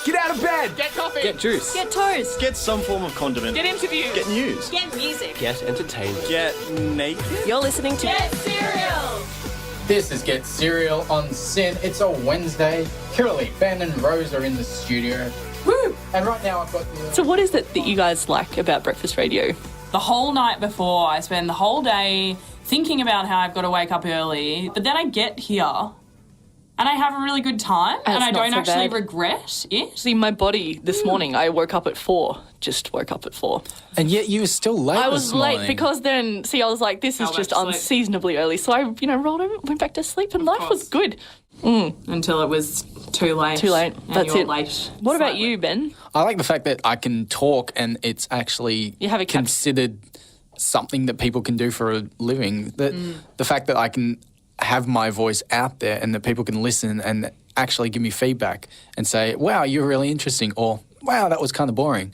Get out of bed. Get coffee. Get juice. Get toast. Get some form of condiment. Get interviewed. Get news. Get music. Get entertainment. Get naked. You're listening to Get Cereal! This is Get Cereal on SYN. It's a Wednesday. Currently, Ben and Rose are in the studio. Woo! And right now I've got... So what is it that you guys like about breakfast radio? The whole night before, I spend the whole day thinking about how I've got to wake up early, but then I get here and I have a really good time and I don't actually regret it. See, my body this morning, I woke up at 4. Just woke up at 4. And yet you were still late. I was late because then, I was like, this is just unseasonably early. So I, rolled over, went back to sleep, and life was good. Until it was too late. Too late. And That's you're it. Late. What about you, Ben? I like the fact that I can talk and it's actually considered something that people can do for a living. The fact that I can have my voice out there and that people can listen and actually give me feedback and say, wow, you're really interesting, or wow, that was kind of boring.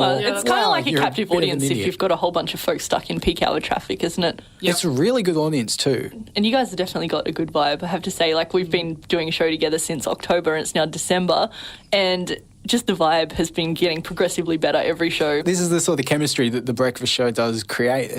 It's kind of like a you're captive bit of an audience if idiot. you've got a whole bunch of folks stuck in peak hour traffic, isn't it? It's a really good audience too. And you guys have definitely got a good vibe, I have to say. Like, we've been doing a show together since October and it's now December, and just the vibe has been getting progressively better every show. This is the sort of chemistry that the breakfast show does create.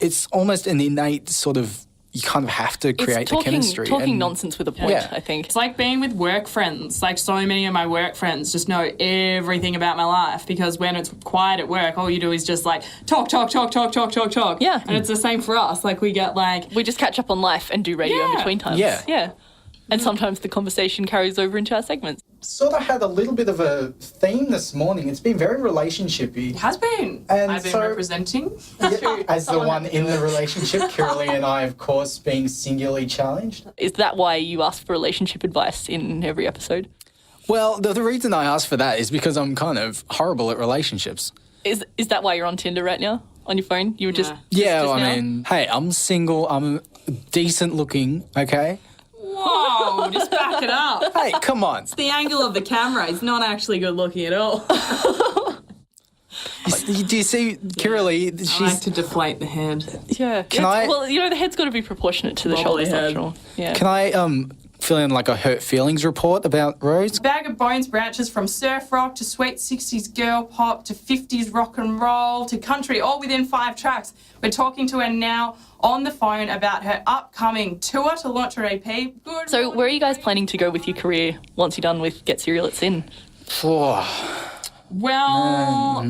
It's almost an innate sort of, you kind of have to create the chemistry. Talking nonsense with a point, I think. It's like being with work friends. Like, so many of my work friends just know everything about my life, because when it's quiet at work, all you do is just like talk. Yeah. And it's the same for us. Like, we get like... We just catch up on life and do radio in between times. Yeah. And sometimes the conversation carries over into our segments. Sort of had a little bit of a theme this morning. It's been very relationshipy. It has been. And I've been so- representing. As the one in the relationship, Curly and I, of course, being singularly challenged. Is that why you ask for relationship advice in every episode? Well, the reason I asked for that is because I'm kind of horrible at relationships. Is that why you're on Tinder right now? On your phone? You were just... Yeah, just I now? mean, hey, I'm single, I'm decent looking, okay? Whoa, just back it up. Hey, come on. The angle of the camera is not actually good looking at all. Do you see, Kiralee, I like to deflate the head. Yeah. Well, the head's got to be proportionate to the Wobbly shoulders, head. after all. Yeah. Can I fill in like a hurt feelings report about Rose? Bag of Bones branches from surf rock to sweet 60s girl pop to 50s rock and roll to country, all within 5 tracks. We're talking to her now on the phone about her upcoming tour to launch her EP. Good. So where are you guys planning to go with your career once you're done with Get Cereal at SYN? Well,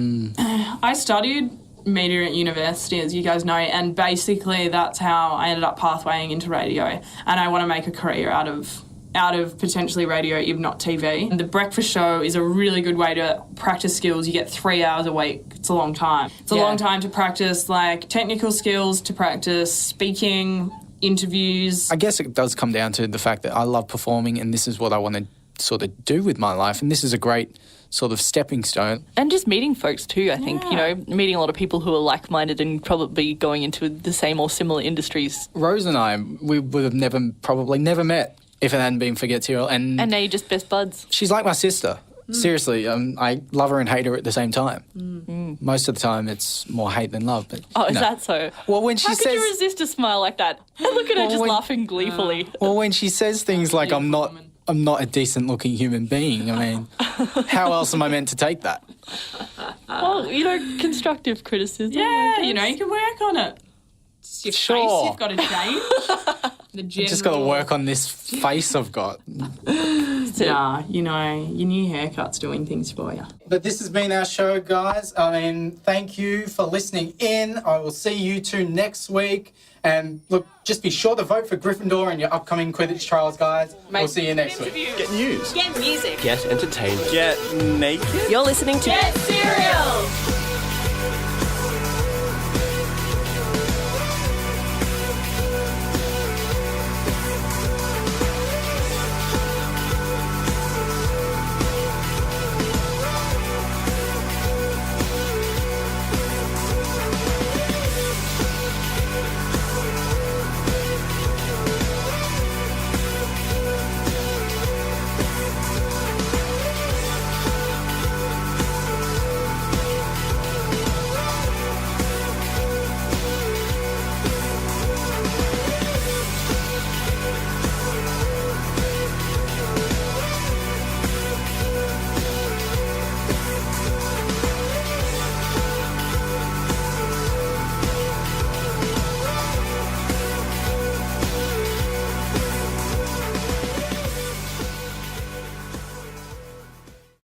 I studied media at university, as you guys know, and basically that's how I ended up pathwaying into radio. And I want to make a career out of potentially radio, if not TV. And the breakfast show is a really good way to practice skills. You get 3 hours a week. It's a long time. It's a long time to practice like technical skills, to practice speaking, interviews. I guess it does come down to the fact that I love performing and this is what I want to sort of do with my life. And this is a great sort of stepping stone. And just meeting folks too, I think, meeting a lot of people who are like-minded and probably going into the same or similar industries. Rose and I, we would have probably never met if it hadn't been for Get Cereal. And now you're just best buds. She's like my sister. Seriously, I love her and hate her at the same time. Most of the time it's more hate than love. But is that so? Well, when she How could you resist a smile like that? And look at her just laughing gleefully. Well, when she says things like I'm not a decent looking human being, I mean, how else am I meant to take that? Well, constructive criticism. Yeah, you can work on it. It's your face you've got to change. I've just got to work on this face I've got. Nah, your new haircut's doing things for you. But this has been our show, guys. I mean, thank you for listening in. I will see you two next week. And look, just be sure to vote for Gryffindor in your upcoming Quidditch trials, guys. We'll see you next week. Get news. Get music. Get entertainment. Get naked. You're listening to Get Cereal!